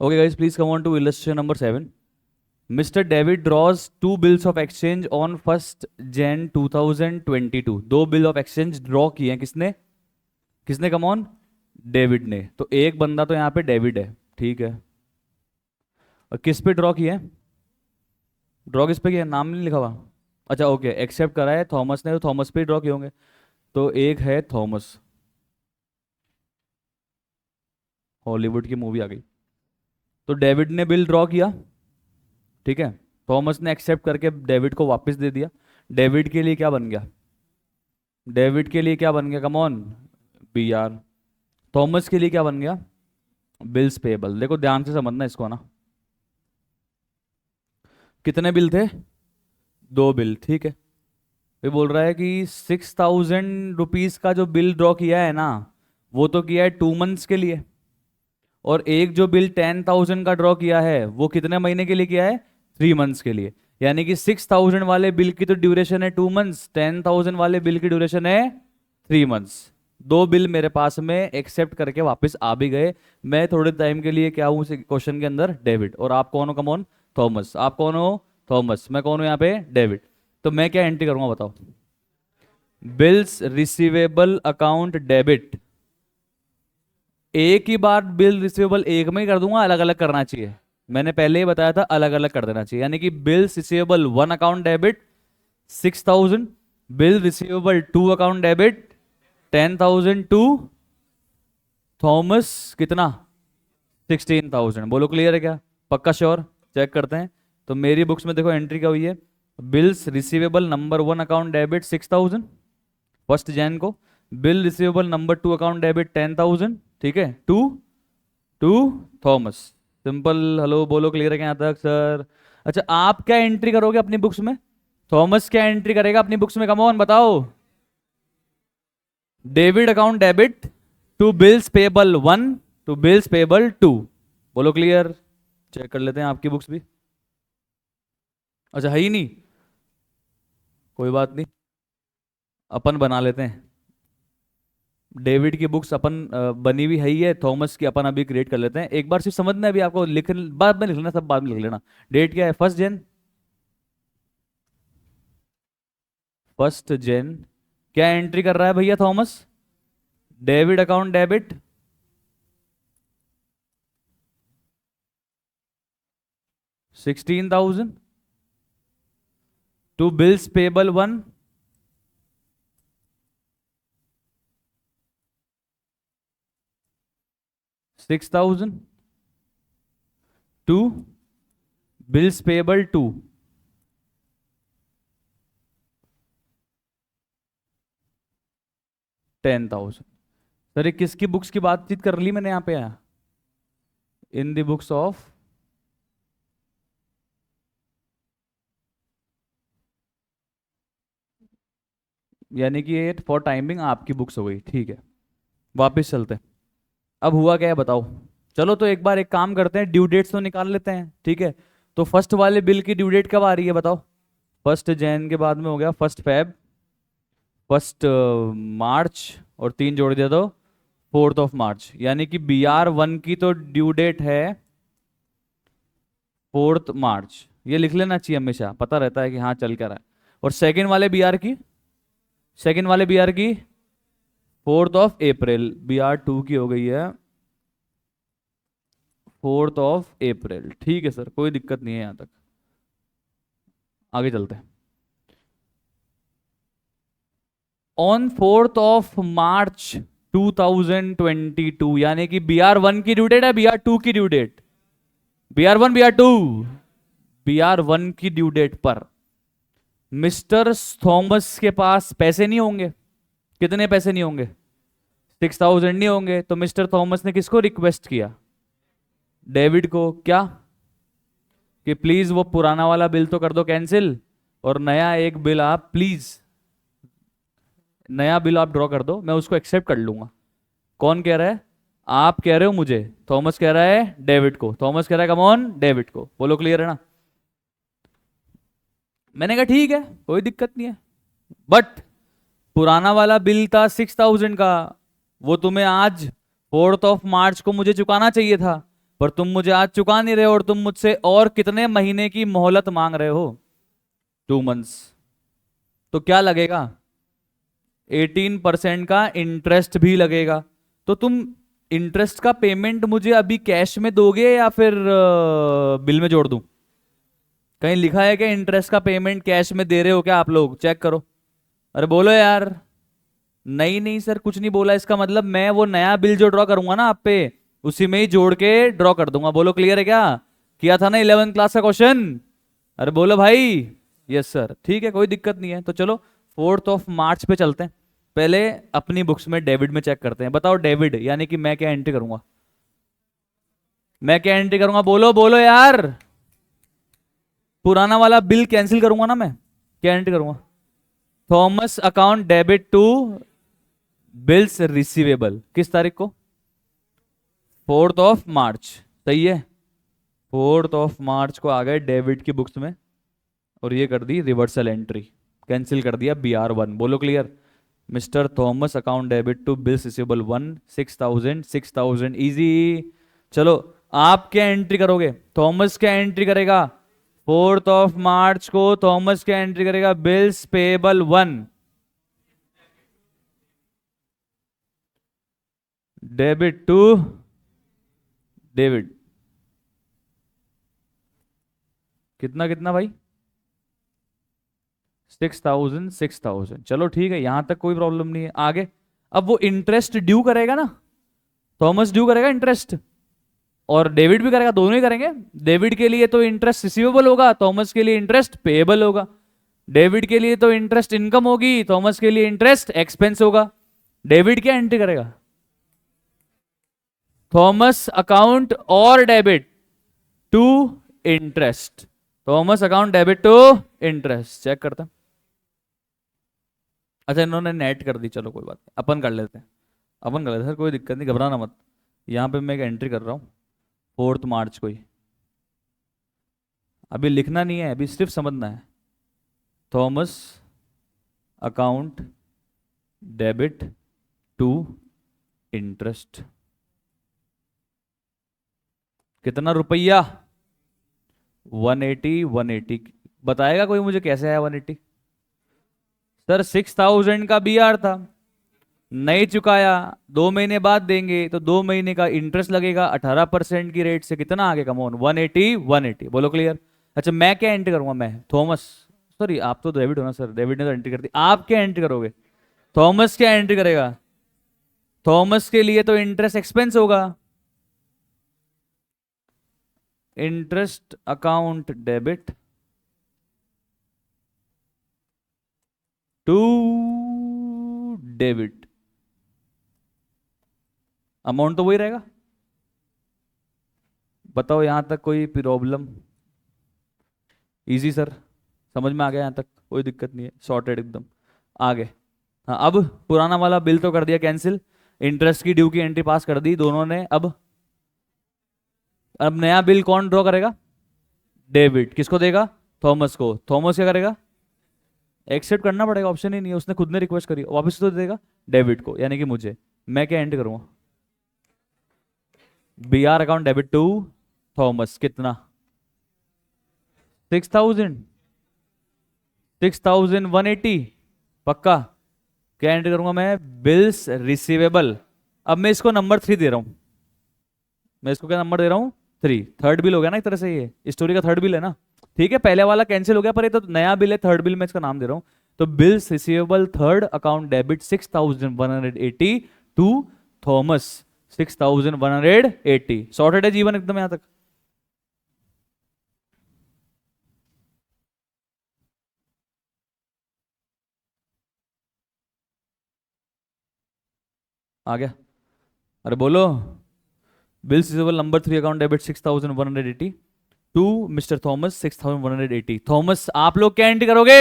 Okay, guys, please come on to illustration number 7. Mr. David draws two bills of exchange on 1st Jan 2022. दो bill of exchange draw किए हैं किसने? किसने? Come on, David ने। तो एक बंदा तो यहाँ पे डेविड है, ठीक है। और किस पे ड्रॉ किए हैं? ड्रॉ किस पे किया है? नाम नहीं लिखा हुआ। अच्छा, ओके, एक्सेप्ट करा है थॉमस ने, तो थॉमस पे ड्रॉ किए होंगे। तो एक है थॉमस, हॉलीवुड की मूवी आ गई। तो डेविड ने बिल ड्रॉ किया, ठीक है। थॉमस ने एक्सेप्ट करके डेविड को वापस दे दिया। डेविड के लिए क्या बन गया? डेविड के लिए क्या बन गया? Come on, B R. Thomas के लिए क्या बन गया? Bills payable. देखो ध्यान से समझना इसको ना। कितने बिल थे? दो बिल, ठीक है। ये बोल रहा है कि 6,000 रुपीज का जो बिल ड्रॉ किया है ना, वो तो किया है 2 मंथ्स के लिए। और एक जो बिल 10,000 का ड्रॉ किया है वो कितने महीने के लिए किया है? 3 मंथ्स के लिए। यानी कि 6,000 वाले बिल की तो ड्यूरेशन है 2 मंथ्स, 10,000 वाले बिल की ड्यूरेशन है 3 मंथ्स। दो बिल मेरे पास में एक्सेप्ट करके वापस आ भी गए। मैं थोड़े टाइम के लिए क्या हूँ क्वेश्चन के अंदर? डेविड। और आप कौन हो? Come on, Thomas. आप कौन हो? थॉमस। मैं कौन हूँ यहाँ पे? डेविड। तो मैं क्या एंट्री करूंगा बताओ? Bills receivable account debit. एक ही बार बिल रिसीवेबल एक में ही कर दूंगा, अलग अलग करना चाहिए? मैंने पहले ही बताया था अलग अलग कर देना चाहिए। यानी कि bills receivable 1 account debit 6,000, bill receivable 2 account debit 10,000 to Thomas, कितना? 16,000। बोलो क्लियर है क्या? पक्का श्योर? चेक करते हैं। तो मेरी बुक्स में देखो एंट्री क्या हुई है। Bills receivable number 1 account debit 6,000 1st Jan को। Bill receivable number 2 account debit 10,000, ठीक है, to to Thomas. Simple. Hello, बोलो क्लियर है क्या यहाँ तक सर? अच्छा, आप क्या एंट्री करोगे अपनी बुक्स में? थॉमस क्या एंट्री करेगा अपनी बुक्स में? कम ऑन बताओ। Debit account debit to bills payable 1 to bills payable 2। बोलो क्लियर? चेक कर लेते हैं आपकी बुक्स भी। अच्छा, है ही नहीं? कोई बात नहीं, अपन बना लेते हैं। डेविड की बुक्स अपन बनी हुई है ही है, थॉमस की अपन अभी क्रिएट कर लेते हैं। एक बार सिर्फ समझना है, अभी आपको लिख बाद में लिख लेना, सब बाद में लिख लेना। डेट क्या है? 1st Jan। 1st Jan। क्या एंट्री कर रहा है भैया Thomas? Debit account debit 16,000 to bills payable 1 6,000 to bills payable 2 10,000। Sir ये किसकी बुक्स की बातचीत कर ली मैंने यहाँ पे? आया इन द बुक्स ऑफ, यानी कि ये फॉर टाइमिंग आपकी बुक्स हो गई, ठीक है। वापस चलते हैं। अब हुआ क्या है बताओ? चलो तो एक बार एक काम करते हैं, ड्यू डेट्स तो निकाल लेते हैं, ठीक है। तो फर्स्ट वाले बिल की ड्यू डेट कब आ रही है बताओ? 1st Jan के बाद में हो गया 1st Feb, 1st March, और 3 जोड़ दिया तो 4th March। यानी कि BR1 की तो ड्यू डेट है 4th March। ये लिख लेना चाहिए, हमेशा पता रहता है कि हाँ चल क्या रहा है। और सेकंड वाले बीआर की, सेकंड वाले बीआर की 4th April। BR2 की हो गई है 4th April, ठीक है सर, कोई दिक्कत नहीं है यहां तक। आगे चलते हैं। ऑन 4th March 2022, यानी कि BR1 की ड्यू डेट है, BR2 की due date? BR1, BR2? BR1 की ड्यू डेट पर मिस्टर थॉमस के पास पैसे नहीं होंगे। कितने पैसे नहीं होंगे? 6,000 नहीं होंगे। तो मिस्टर थॉमस ने किसको रिक्वेस्ट किया? डेविड को। क्या? कि प्लीज वो पुराना वाला बिल तो कर दो कैंसिल, और नया एक बिल आप प्लीज, नया बिल आप ड्रॉ कर दो, मैं उसको एक्सेप्ट कर लूंगा। कौन कह रहा है? आप कह रहे हो मुझे, थॉमस कह रहा है डेविड को, थॉमस कह रहा है कम ऑन डेविड को। बोलो क्लियर है ना? मैंने कहा ठीक है, कोई दिक्कत नहीं है, बट पुराना वाला बिल था 6,000 का, वो तुम्हें आज 4th March को मुझे चुकाना चाहिए था। पर तुम मुझे आज चुका नहीं रहे हो और तुम मुझसे और कितने महीने की मोहलत मांग रहे हो? 2 मंथ्स। तो क्या लगेगा? 18% का इंटरेस्ट भी लगेगा। तो तुम इंटरेस्ट का पेमेंट मुझे अभी कैश में दोगे या फिर बिल में जोड़ दूं? कहीं लिखा है कि इंटरेस्ट का पेमेंट कैश में दे रहे हो क्या आप लोग? चेक करो। अरे बोलो यार। नहीं नहीं सर, कुछ नहीं बोला। इसका मतलब मैं वो नया बिल जो ड्रॉ करूंगा ना आप पे, उसी में ही जोड़ के ड्रॉ कर दूंगा। बोलो क्लियर है क्या? किया था ना 11th क्लास का क्वेश्चन? अरे बोलो भाई। यस सर, ठीक है, कोई दिक्कत नहीं है। तो चलो 4 मार्च पे चलते हैं। पहले अपनी बुक्स में डेबिट में चेक करते हैं। बताओ डेबिट यानी कि मैं क्या एंट्री करूंगा? मैं क्या एंट्री करूंगा? बोलो बोलो यार। पुराना वाला बिल कैंसिल करूंगा ना मैं। क्या एंट्री करूंगा? Thomas account debit to bills receivable. किस तारीख को? 4 मार्च। सही है। 4 मार्च को आ गए डेबिट की बुक्स में और ये कर दी रिवर्सल एंट्री। कैंसिल कर दिया BR1। बोलो clear. Mister Thomas account debit to bills receivable 1, 6,000 easy. चलो आप क्या एंट्री करोगे? थॉमस क्या एंट्री करेगा? 4 मार्च को थॉमस क्या एंट्री करेगा? Bills payable 1, debit to David. कितना कितना भाई? 6,000 चलो ठीक है, यहां तक कोई प्रॉब्लम नहीं है। आगे अब वो इंटरेस्ट ड्यू करेगा ना। थॉमस ड्यू करेगा इंटरेस्ट और डेविड भी करेगा, दोनों ही करेंगे। डेविड के लिए तो इंटरेस्ट रिसीवेबल होगा, थॉमस के लिए इंटरेस्ट पेएबल होगा। डेविड के लिए तो इंटरेस्ट इनकम होगी, थॉमस के लिए इंटरेस्ट एक्सपेंस होगा। डेविड क्या एंट्री करेगा? थॉमस अकाउंट और debit to interest. Thomas account debit to interest. Check करते हैं। अच्छा इन्होंने नेट कर दी, चलो कोई बात नहीं, अपन कर लेते हैं। अपन कर लेते हैं सर, कोई दिक्कत नहीं, घबराना मत। यहाँ पे मैं एक एंट्री कर रहा हूँ 4 मार्च को ही। अभी लिखना नहीं है, अभी सिर्फ समझना है। Thomas account debit to interest. कितना रुपया? 180। बताएगा कोई मुझे कैसे आया 180? सर 6,000 का BR था, नहीं चुकाया, 2 महीने बाद देंगे तो 2 महीने का इंटरेस्ट लगेगा 18% की रेट से। कितना आगे? Come on 180। बोलो क्लियर। अच्छा मैं क्या एंट्री करूंगा? मैं थॉमस, सॉरी आप तो डेविड हो ना सर, डेविड ने तो एंट्री कर दी। आप क्या एंट्री करोगे? थॉमस क्या एंट्री करेगा? थॉमस के लिए तो इंटरेस्ट एक्सपेंस होगा। Interest account debit to debit. Amount तो वही रहेगा। बताओ यहां तक कोई प्रॉब्लम? इजी सर, समझ में आ गया? यहां तक कोई दिक्कत नहीं है, सॉर्टेड एकदम। आगे हाँ, अब पुराना वाला बिल तो कर दिया कैंसिल, इंटरेस्ट की ड्यू की एंट्री पास कर दी दोनों ने। अब नया बिल कौन ड्रॉ करेगा? डेबिट। किसको देगा? थॉमस को। थॉमस क्या करेगा? एक्सेप्ट करना पड़ेगा, ऑप्शन ही नहीं है, उसने खुद ने रिक्वेस्ट करी, वापस तो देगा डेबिट को यानी कि मुझे। मैं क्या एंट्री करूंगा? BR account debit to Thomas. कितना? 6,000। 6,180 पक्का। क्या एंट्री करूंगा मैं? Bills receivable. अब मैं इसको नंबर 3 दे रहा हूं। मैं इसको क्या नंबर दे रहा हूं? 3। थर्ड बिल हो गया ना एक तरह से, ये स्टोरी का थर्ड बिल है ना। ठीक है, पहले वाला कैंसिल हो गया पर ये तो नया बिल है, थर्ड बिल में इसका नाम दे रहा हूं। तो bills receivable third account debit 6,180 to Thomas. 6,180 sorted है जीवन एकदम यहां तक। आ गया? अरे बोलो। Bills receivable number 3 account debit 6,180 to mister Thomas 6,180। Thomas आप लोग क्या एंट्री करोगे?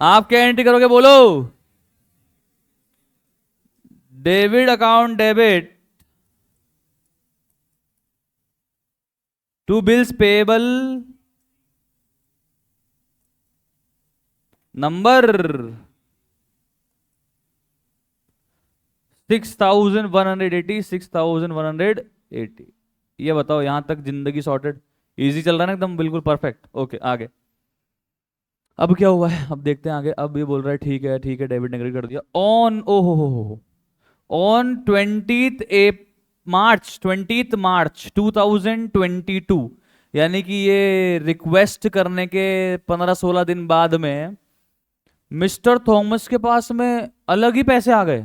आप क्या एंट्री करोगे बोलो? Debit account debit to bills payable number 6,180 6,180 80। ये बताओ यहां तक जिंदगी सॉर्टेड, इजी चल रहा है ना एकदम बिल्कुल परफेक्ट। ओके आगे। अब क्या हुआ है, अब देखते हैं आगे। अब ये बोल रहा है ठीक है डेबिट ने क्रेडिट कर दिया ऑन, ओ हो, ऑन 20th मार्च 2022, यानी कि ये रिक्वेस्ट करने के 15-16 दिन बाद में मिस्टर थॉमस के पास में अलग ही पैसे आ गए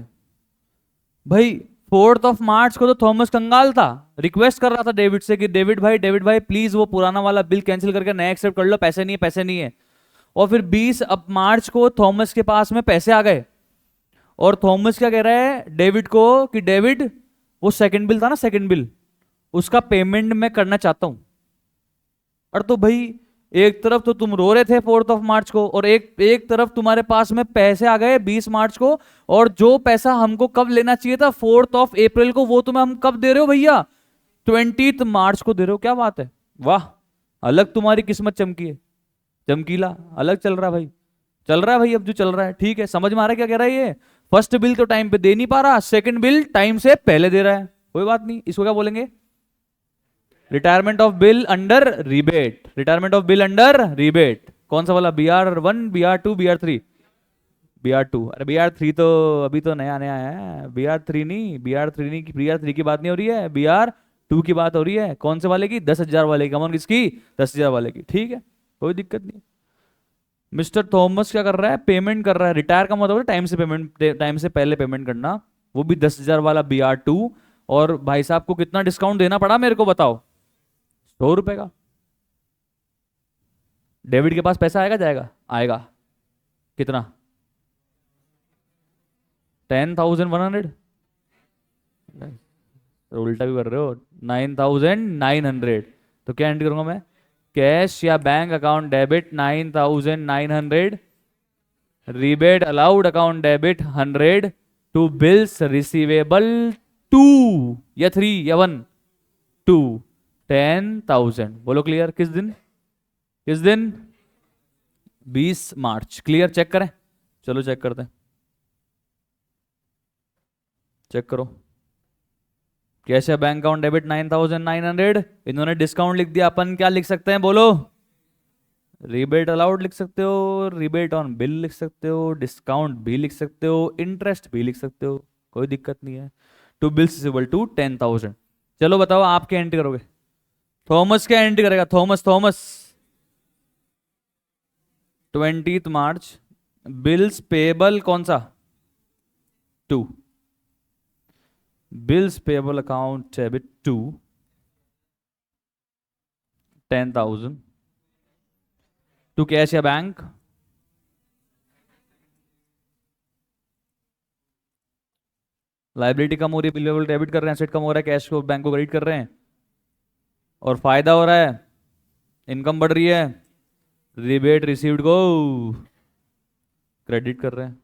भाई। 4 मार्च को तो थॉमस कंगाल था, रिक्वेस्ट कर रहा था डेविड से कि डेविड भाई प्लीज वो पुराना वाला बिल कैंसिल करके नया एक्सेप्ट कर लो, पैसे नहीं है पैसे नहीं है। और फिर 20 मार्च को थॉमस के पास में पैसे आ गए, और थॉमस क्या कह रहा है डेविड को कि डेविड वो सेकंड बिल था ना, सेकंड बिल उसका पेमेंट मैं करना चाहता हूं। और तो भाई एक तरफ तो तुम रो रहे थे 4 मार्च को, और एक तरफ तुम्हारे पास में पैसे आ गए 20 मार्च को, और जो पैसा हमको कब लेना चाहिए था 4 अप्रैल को, वो तुम्हें हम कब दे रहे हो भैया 20 मार्च को दे रहे हो। क्या बात है, वाह, अलग तुम्हारी किस्मत चमकी है, चमकीला अलग चल रहा है भाई, चल रहा है भाई अब जो चल रहा है। ठीक है, समझ में आ रहा है क्या कह रहा है ये। फर्स्ट बिल तो टाइम पे दे नहीं पा रहा, सेकंड बिल टाइम से पहले दे रहा है, कोई बात नहीं, इसको क्या बोलेंगे, retirement of bill under rebate, retirement of bill under rebate. कौन सा वाला, BR1 BR2 BR3? BR2। अरे BR3 तो अभी तो नया नया है, BR3 नहीं, BR3 की बात नहीं हो रही है, BR2 की बात हो रही है। कौन से वाले की, 10,000 वाले की, कमॉन किसकी, 10,000 वाले की। ठीक है कोई दिक्कत नहीं। मिस्टर थॉमस क्या कर रहा है, पेमेंट कर रहा है। रिटायर का मतलब टाइम से पेमेंट, टाइम से पहले पेमेंट करना, वो भी 10,000 वाला BR2। और भाई साहब को कितना डिस्काउंट देना पड़ा मेरे को बताओ, 100 रुपए का। डेविड के पास पैसा आएगा जाएगा, आएगा कितना, 10,100। उल्टा भी कर रहे हो, 9,900। तो क्या एंट्री करूंगा मैं, कैश या bank account debit 9,900, rebate allowed account debit 100 to bills receivable 2 या 3 या 1, 2, 10,000। बोलो क्लियर, किस दिन, किस दिन, 20 मार्च। क्लियर, चेक करें, चलो चेक करते हैं, चेक करो। कैश या बैंक अकाउंट डेबिट 9,900, इन्होंने डिस्काउंट लिख दिया, अपन क्या लिख सकते हैं बोलो, रिबेट अलाउड लिख सकते हो, रिबेट ऑन बिल लिख सकते हो, डिस्काउंट भी लिख सकते हो, इंटरेस्ट भी लिख सकते हो, कोई दिक्कत नहीं है। To bills equal to 10,000। चलो बताओ आप क्या एंट्री करोगे, थॉमस क्या एंट्री करेगा, थॉमस 20 मार्च, बिल्स पेबल कौन सा, 2, bills payable account debit 2, 10,000 to cash या बैंक, लाइबिलिटी कम हो रही है, बिल डेबिट कर रहे हैं, एसेट कम हो रहा है, कैश को बैंक को क्रेडिट कर रहे हैं, और फायदा हो रहा है, इनकम बढ़ रही है, रिबेट रिसीव्ड को क्रेडिट कर रहे हैं।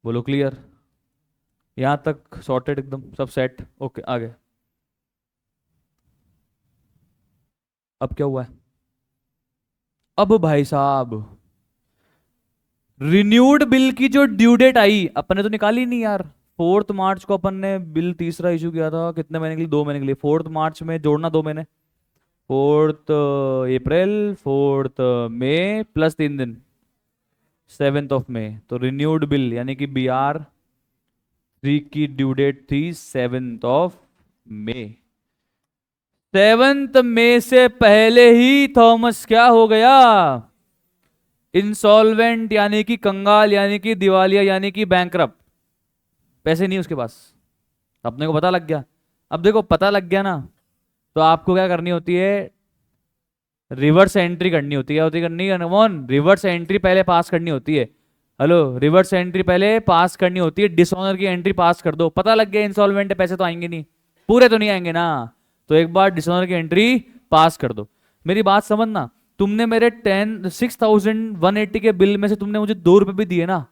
बोलो क्लियर, यहां तक सॉर्टेड एकदम सब सेट। ओके आगे। अब क्या हुआ है, अब भाई साहब रिन्यूड बिल की जो ड्यू डेट आई, अपन ने तो निकाली नहीं यार। 4 मार्च को अपन ने बिल तीसरा इशू किया था, कितने महीने के लिए, 2 महीने के लिए। 4 मार्च में जोड़ना 2 महीने, 4 अप्रैल, 4 मई प्लस 3 दिन, 7 मई। तो रिन्यूड बिल यानी कि BR3 की ड्यू डेट थी 7 मई। 7 मई से पहले ही थॉमस क्या हो गया, इंसॉल्वेंट यानी कि कंगाल, यानी कि दिवालिया, यानी कि बैंकरप्ट, पैसे नहीं उसके पास। अपने को पता लग गया। अब देखो पता लग गया ना, तो आपको क्या करनी होती है, रिवर्स एंट्री करनी होती है, करनी है कौन, रिवर्स एंट्री पहले पास करनी होती है। हेलो, रिवर्स एंट्री पहले पास करनी होती है, डिसऑनर की एंट्री पास कर दो। पता लग गया इंसॉल्वेंट है, पैसे तो आएंगे नहीं, पूरे तो नहीं आएंगे ना, तो एक बार डिसऑनर की एंट्री पास कर दो। मेरी बात समझना, तुमने मेरे 6,180 के बिल में से तुमने मुझे 2 रुपए भी दिए ना,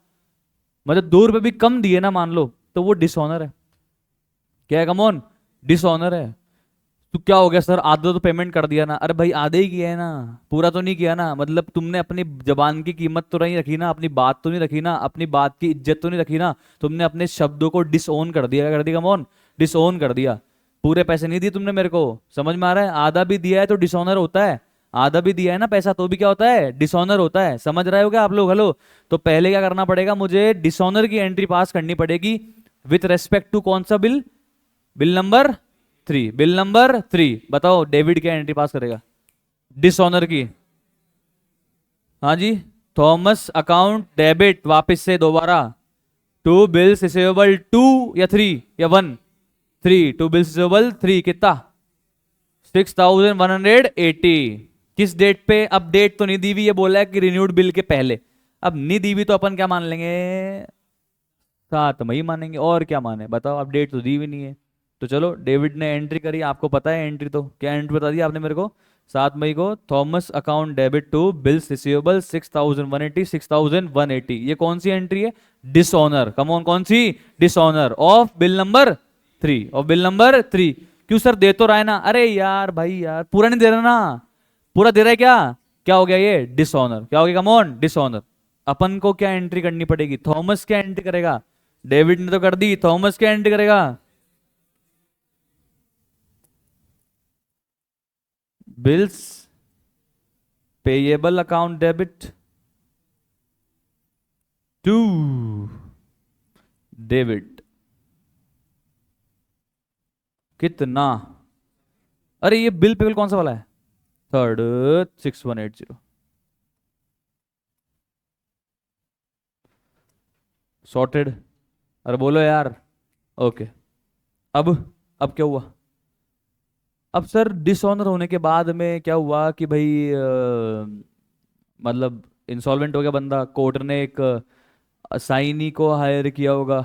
मतलब 2 रुपए भी कम दिए ना मान लो, तो वो डिसऑनर है। क्या है, कमॉन, डिसऑनर है। तो क्या हो गया सर, आधा तो पेमेंट कर दिया ना। अरे भाई आधे ही किया है ना, पूरा तो नहीं किया ना। मतलब तुमने अपनी जबान की कीमत तो नहीं रखी ना, अपनी बात तो नहीं रखी ना, अपनी बात की इज्जत तो नहीं रखी ना। तुमने अपने शब्दों को डिसओन कर दिया। क्या कर दिया? कमोन, डिसओन कर दिया। पूरे पैसे नहीं दिए तुमने मेरे को, समझ में आ रहा है? आधा भी दिया है तो डिसऑनर होता है। आधा भी दिया है ना पैसा तो भी क्या होता है? डिसऑनर होता है। समझ रहे हो क्या आप लोग? हेलो। तो पहले क्या करना पड़ेगा मुझे? डिसऑनर की एंट्री पास करनी पड़ेगी विथ रेस्पेक्ट टू कौन सा bill? Bill number 3। Bill number 3 बताओ, डेविड क्या एंट्री पास करेगा डिसऑनर की? हाँ जी, थॉमस अकाउंट डेबिट, वापस से दोबारा। टू बिल्स रिसीवेबल 2 या 3 या 1? 3। टू बिल्स रिसीवेबल 3 कितना? 6180। किस डेट पे? अब डेट तो नहीं दी हुई है, बोला है कि रिन्यूड बिल के पहले। अब नहीं दी हुई तो अपन क्या मान लेंगे? 7 मई मानेंगे, और क्या माने बताओ? अब डेट तो दी हुई नहीं है। तो चलो, डेविड ने एंट्री करी, आपको पता है एंट्री तो क्या? एंट्री बता दी आपने मेरे को। 7 मई को Thomas account debit to bills receivable 6180, 6180। ये कौन सी एंट्री है? डिसऑनर। कम ऑन, कौन सी? Dishonour of bill number 3। और बिल नंबर 3 क्यों सर? दे तो रहा है ना। अरे यार भाई यार, पूरा नहीं दे रहा ना। पूरा दे रहा है क्या? क्या हो गया ये? डिसऑनर। क्या हो गया? Come on, dishonour. अपन को क्या एंट्री करनी पड़ेगी? थॉमस क्या एंट्री करेगा? डेविड ने तो कर दी, थॉमस क्या एंट्री करेगा? Bills payable account debit to David. कितना? अरे ये बिल पेबल कौन सा वाला है? थर्ड, 6180। सॉर्टेड। अरे बोलो यार। ओके। अब अब क्या हुआ? अब सर डिसऑनर होने के बाद में क्या हुआ कि भाई मतलब इंसॉल्वेंट हो गया बंदा। कोर्ट ने एक असाइनी को हायर किया होगा।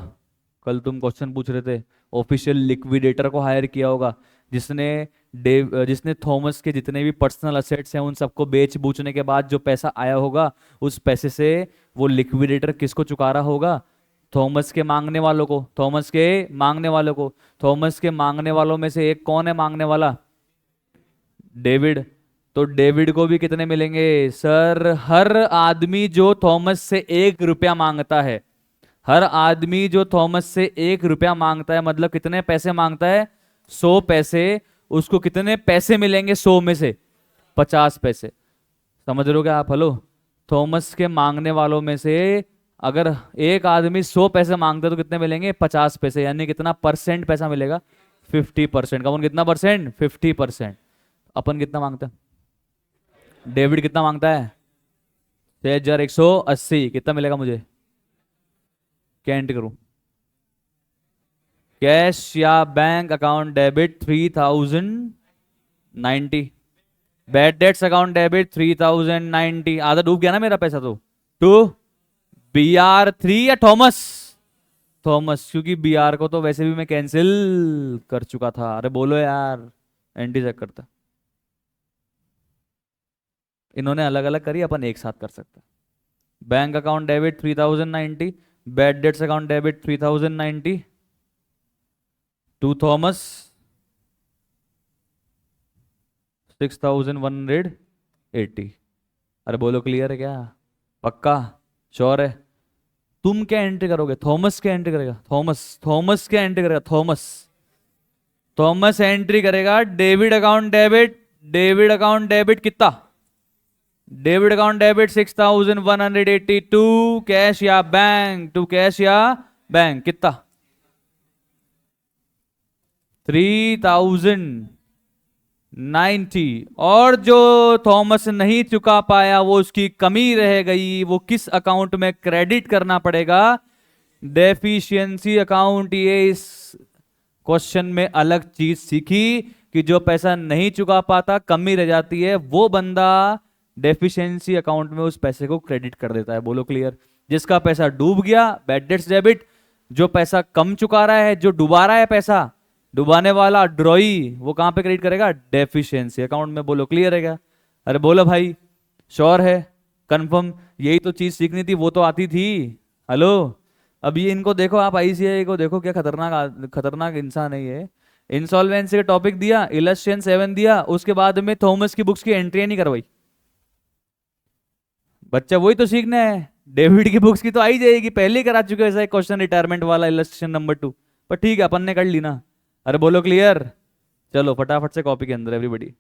कल तुम क्वेश्चन पूछ रहे थे। ऑफिशियल लिक्विडेटर को हायर किया होगा, जिसने जिसने थॉमस के जितने भी पर्सनल असेट्स हैं उन सबको बेच बूचने के बाद जो पैसा आया होगा, उस पैसे से वो लिक्विडेटर किसको चुका रहा होगा? थॉमस के मांगने वालों को। थॉमस के मांगने वालों को। थॉमस के मांगने वालों में से एक कौन है मांगने वाला? डेविड। तो डेविड को भी कितने मिलेंगे सर? हर आदमी जो थॉमस से 1 रुपया मांगता है, हर आदमी जो थॉमस से 1 रुपया मांगता है, मतलब कितने पैसे मांगता है? 100 पैसे। उसको कितने पैसे मिलेंगे 100 में से? 50 पैसे। समझ रहे हो क्या आप? हेलो। थॉमस के मांगने वालों में से अगर एक आदमी 100 पैसे मांगता है तो कितने मिलेंगे? 50 पैसे। यानी कितना परसेंट पैसा मिलेगा? 50%। कौन? कितना परसेंट? 50%। अपन कितना मांगते हैं? डेविड कितना मांगता है? 6180। कितना मिलेगा मुझे? क्या एंट्री करूं? कैश या bank account debit 3090। Bad debts account debit 3090। आधा डूब गया ना मेरा पैसा तो। टू BR3 या थॉमस? थॉमस, क्योंकि BR को तो वैसे भी मैं कैंसिल कर चुका था। अरे बोलो यार। एंटी चेक करता। इन्होंने अलग अलग करी, अपन एक साथ कर सकते हैं। Bank account debit 3090, bad debts account debit 3090 to Thomas 6180। अरे बोलो, क्लियर है क्या? पक्का? श्योर है? तुम क्या एंट्री करोगे? थॉमस क्या एंट्री करेगा? थॉमस। थॉमस क्या एंट्री करेगा? थॉमस। थॉमस एंट्री करेगा debit account debit. Debit account debit कितना? Debit account debit 6182। कैश या बैंक? टू कैश या बैंक कितना? 3090। और जो थॉमस नहीं चुका पाया, वो उसकी कमी रह गई, वो किस अकाउंट में क्रेडिट करना पड़ेगा? Deficiency account. ये इस क्वेश्चन में अलग चीज सीखी कि जो पैसा नहीं चुका पाता, कमी रह जाती है, वो बंदा डेफिशिएंसी अकाउंट में उस पैसे को क्रेडिट कर देता है। बोलो क्लियर? जिसका पैसा डूब गया, बैड डेट्स डेबिट। जो पैसा कम चुका रहा है, जो डुबा रहा है पैसा, डुबाने वाला ड्रॉई, वो कहां पे क्रेडिट करेगा? डेफिशिएंसी अकाउंट में। बोलो क्लियर है क्या? अरे बोलो भाई। श्योर है? कंफर्म? यही तो चीज सीखनी थी, वो तो आती थी। हेलो। अब ये इनको देखो आप, ICAI को देखो, क्या खतरनाक खतरनाक इंसान है ये। इंसॉल्वेंसी का टॉपिक दिया, इलस्ट्रेशन 7 दिया, उसके बाद में थॉमस की बुक्स की एंट्री नहीं करवाई। बच्चा वही तो सीखना है, डेविड की बुक्स की तो आई जाएगी, पहले ही करा चुके हो ऐसा एक क्वेश्चन रिटायरमेंट वाला इलस्ट्रेशन नंबर 2। पर ठीक है अपन ने कर ली ना। अरे बोलो क्लियर, चलो फटाफट से कॉपी के अंदर एवरीबडी।